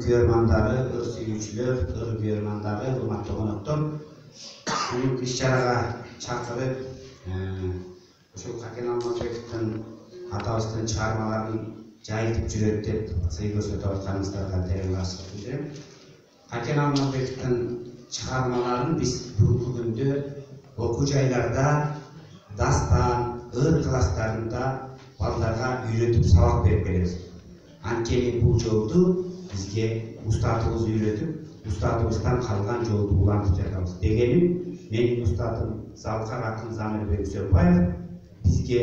көрмандары, ыр-сүйүүчүлөр, ыр-көрмандары, урматтуу конокторор, бул иш-чарага чакырып, ошол Какен Алмазбековдун атабыздын чыгармаларын жайылтып жүрөт деп сый көрсөтүп атканыңыздарга терең ырахмат билдирем. Какен Алмазбековдун чыгармаларын биз бүгүнкү күндө окуу жайларда, дастан, ыр класстарында балдарга үйрөтүп сабак берип келебиз. Анткени бул жолду бизге устатыбыз үйрөтүп, устатыбыздан калган жолду улантып жатабыз. Дегеним, менин устатым Залкар акын Замирбек Үсөрбаев бизге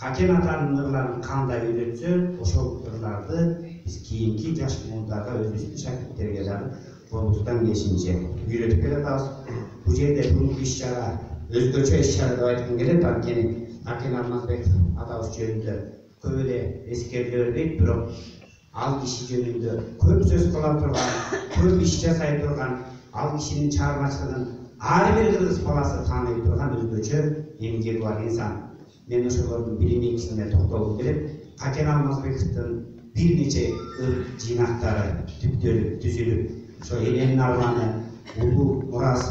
Какен атанын ырларын кандай үйрөтсө, ошол ырларды биз кийинки жаш муундарга, өзүбүздүн шакирттерге дагы колубуздан келишинче үйрөтүп келатабыз. Бул жерде бүгүнкү иш-чара өзгөчө иш-чара деп айткым келет, анткени Какен Алмазбеков атабыз жөнүндө көп эле эскериле бербейт, бирок ал киши жөнүндө көп сөз кыла турган, көп иш жасай турган, ал кишинин чыгармачылыгын ар бир кыргыз баласы тааный турган өзгөчө эмгеги бар инсан. Мен ошолордун биринчисине токтолгум келет. Какен Алмазбековдун бир нече ыр жыйнактары түптөлүп, түзүлүп, ошо Эленин Арманы, Улуу Мурас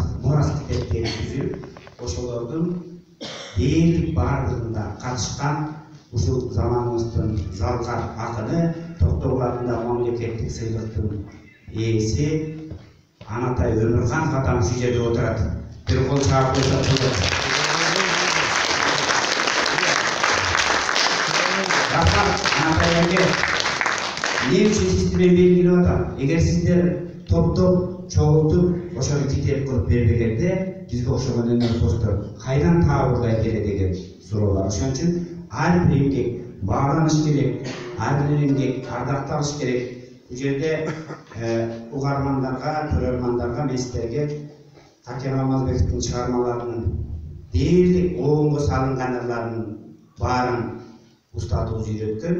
китептери түзүлүп, ошолордун дээрлик баардыгында катышкан ушул заманыбыздын Залкар акыны, Токтогул атындагы мамлекеттик сыйлыктын ээси Анатай Өмүрхан атам ушул жерде отурат. Бир кол чаап койсок болот. Анатай эге эмне үчүн сизди мен белгилеп атам? Эгер сиздер топтоп, чогултуп, ошону китеп кылып бербегенде, бизге окшогон өнөрпоздор кайдан таабырдай келет деген суроо бар. Ошон үчүн ар бир эмгек бааланыш керек, ар бир эмгек ардакталыш керек. Бул жерде угармандарга, көрөрмандарга, мен сиздерге Какен Алмазбековдун чыгармаларынын дээрлик оонго салынган ырларынын баарын устатыбыз үйрөткөн,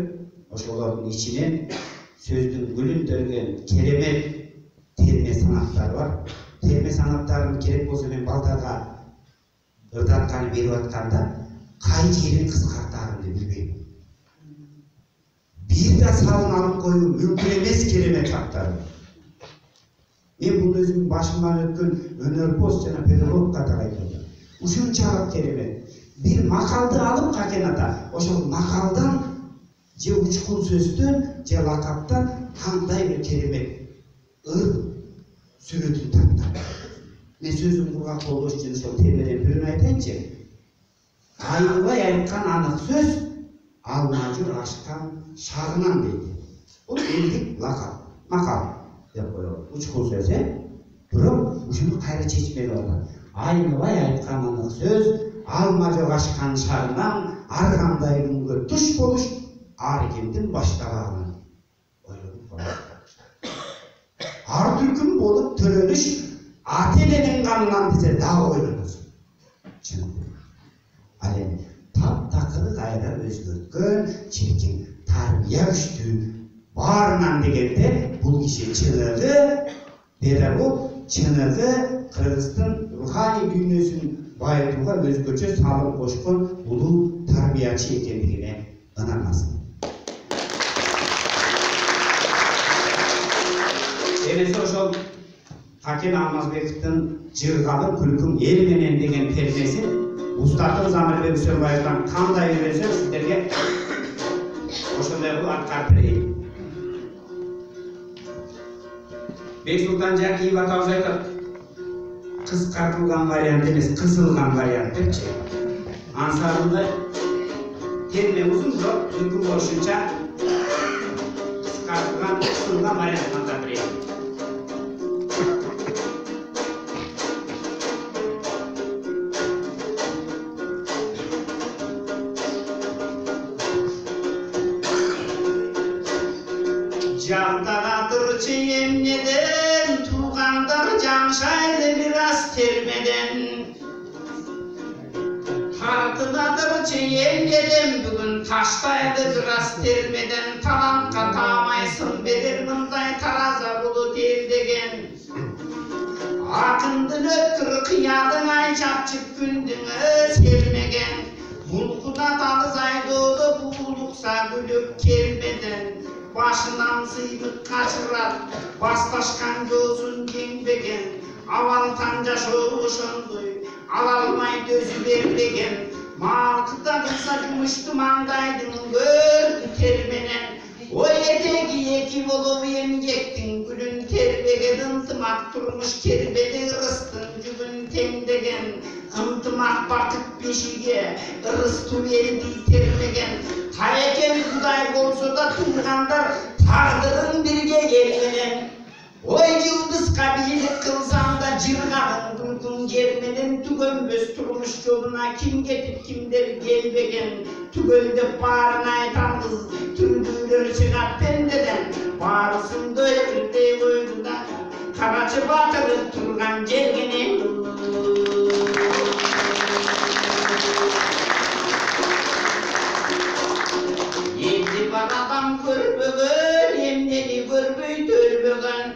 ошолордун ичинен сөздүн гүлүндөргөн керемет терме санаттары бар. Терме санаттарын керек болсо мен балдарга ырдатканы берип атканда кай жерин кыскартаарымды билбейм. Бир да салын алып коюу мүмкүн эмес керемет фактар. Мен бул өзүмдүн башымдан өткөн өнөрпоз жана педагог катары айтып атам. Ушунчалык керемет. Bir makaldı alıp Какен ата, ошол макалдан же учкун сөздөн, же лакаптан кандай бир керемет ыр сүрөтүн тапты. Мен сөзүм кургак болбош үчүн ошол термеден бирин айтайынчы. Айныбай айткан анык сөз алмажыр ашкан шагынан дейт. Бул элдик лакап, макал деп коелу. Учкун сөз, бирок ушуну кайра чечмелеп атат. Айныбай айткан анык сөз алма жок ашкан шагынан ар кандай күнгө туш болуш ар кимдин баштабагынан ойлонуп калат. Ар түркүм болуп төрөлүш ата эненин канынан десе дагы ойлоносуң. Ал эми таптакыр кайра өзгөрткөн чиркин тарбия күчтүү баарынан дегенде бул киши чыныгы педагог, чыныгы кыргыздын руханий дүйнөсүн байытууга өзгөчө салым кошкон улуу тарбиячы экендигине ынанасың. Эмесе ошол Какен Алмазбековдун жыргалым күлкүм эл менен деген термеси устатым Замирбек Үсөрбаевден кандай үйрөнсөм сиздерге ошондой кылып аткарып берейин. Бексултан Жакиев атабыз айтат, кыскартылган вариант эмес, кысылган вариант депчи. Ансарында терме узун, бирок мүмкүн болушунча кыскартылган, кысылган вариант атап берейин. Жалтаратырчы эмнеден, туугандар жаңшайды бир аз термеден. Тартынатырчы эмнеден, бүгүн таштайды бир аз термеден. Талантка таамайсың берер мындай тараза булут элдеген. Акындын өткүр кыядың ай чапчык күндүңө селмеген. Булкуда тагыз айдоодо буулукса күлүп келмеден. başından sıyrıp kaçırar, bastashkan gözün kembegen, avantan yaşoğuşundu, alalmay dözü berlegen, malkıda kısa gümüştü mandaydın, gördü termenen, o eteki eki bolup yemecektin, gülün terbege ıntımak durmuş kerbede ırıstın, cübün temdegen, ıntımak bakıp peşige, ırıstı verdi termegen, kayeken kuday bolsa da tuğganlar, tağdırın birge gelmenen, oy yıldız kabilik kılsam da cırgağın duydun gelmeden tügönböz turmuş yoluna kim getip kimler gelbegen tügölde bağrına aytandız tündüğler çıkart pendeden bağrısında öpürde koydu da karaçı batırıp turgan jergene yetti banadan körbögön emneni körböy törbögön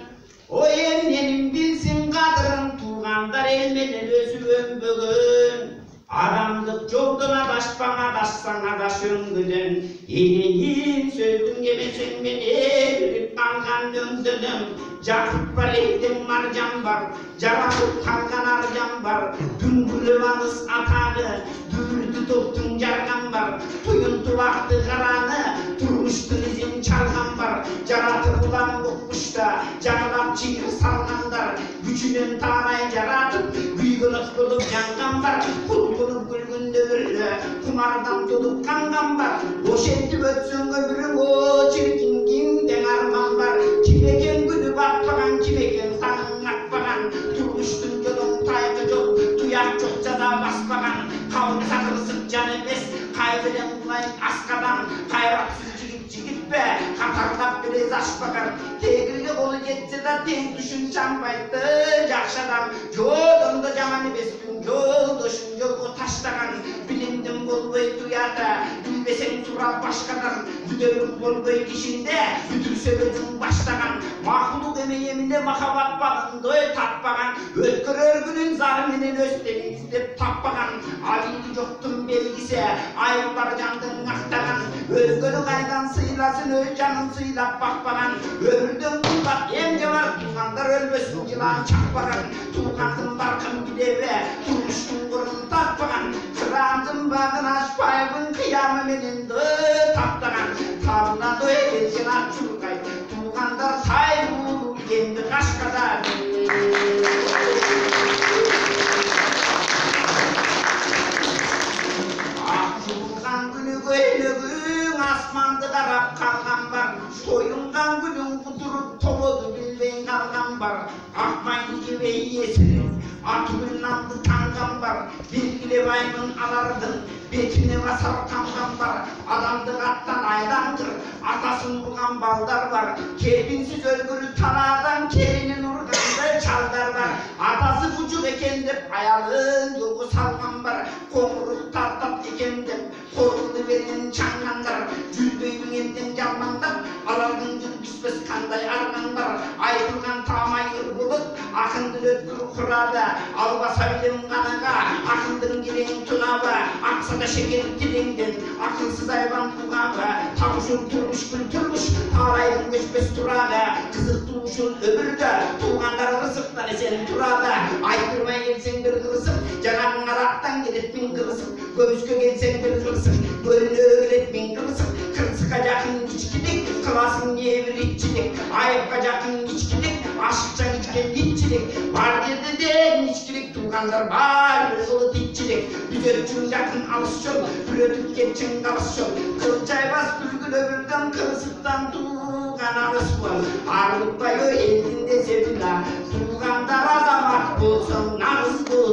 o emnenin bilsin kadırın tuğanlar elmeden özü ömbögön adamlık yoluna daşpana daşsana daş öngüdün elin sözdün gemesin beni bilip kalkan döndüdüm jakıp var ettim marcan var jarakıp kalkan arcan var düngülü vanız atadı dürdü toktun jargan var tuyuntu vakti karanı durmuştun izin çalgan var jaratı bulan kokmuşta jaralap çiğir salganlar gücünün tanay jaratıp büygünüz bulup yangan var kulkunup gülgünde ördü kumardan dolup kangan var boş etip ötsün öbürün o çirkin kimden arman var kimeken gülü bakpagan kimeken tanın akpagan durmuştun yolun taygı yok tuyak çokça da baspagan kavun sakırısıp can emes kaybeden bulayın askadan kayraksız jigit be katarlap biraz aşpagan tegirge kolu geçse de ten düşün çambaydı jakşadan yolunda jaman emesin yoldoşun yolgu taşlagan bilindim bolboy tuyada bilbesen tura başkadan düdörüm bolboy kişinde bütürse özün başlagan mahluk emeyeminde makabat bağındoy tatpagan ötkür örgünün zarminin östeni izlep tappagan aliydi joktun belgisi ayıplar jandın aktagan özgönü kaydan sıylasın öz canın sıylap bakpagan ömürden kulbak emce var tuğanlar ölmesin yılan çakpagan tuğandın barkın gideve turmuştun kurun tatpagan kırandın bağın aşpayabın kıyamı meninde taptagan tavına doy geçen açurkay tuğandar tay vurur kendi kaşkada akşurgan günü göylüğün asmandı karap kalgan var soyungan günün kudurup tolodu bilbeyin kalgan var akmayın gibi yesirin atımın namdı tangan var bilgili baymın alardın betine basar tangan var adamdık attan aydandır atasın vurgan baldar var kerbinsiz ölgürü tanadan kerinin urganda çaldar var atası bucuk eken dep ayalın yolu salgan var komuruk tartap eken dep korkulu verin çanganlar cüldöydün enden jalmandar alardın gül bispes kanday arganlar aytılgan tamayır bulup akındır ötkür kurada albasa bilim kanaga akındırın giren tunaba aksada şeker dilingden akılsız hayvan kuğaga tavuşun turmuş gül turmuş taraydın göçmez turaga kızık tuğuşun öbürde tuğanlar rızıktan esen turada aykırmaya gelsen bir kırısın cananın araktan gelip bin kırısın göğüskö gelsen bir kırısın gölünü öğret bin kırısın kırsıkacakın içkilik kılasın yevir içkilik ayıpkacakın içkilik aşıkça içken içkilik var dedi de içkilik tuğanlar var yolu içkilik biz ötçün yakın alış yol bir ötüp geçin kalış yol kılçay bas bülgül öbürden kırısıktan tuğan alış var ağırlık bayo elinde sevila tuğandar adamak bulsun narız bul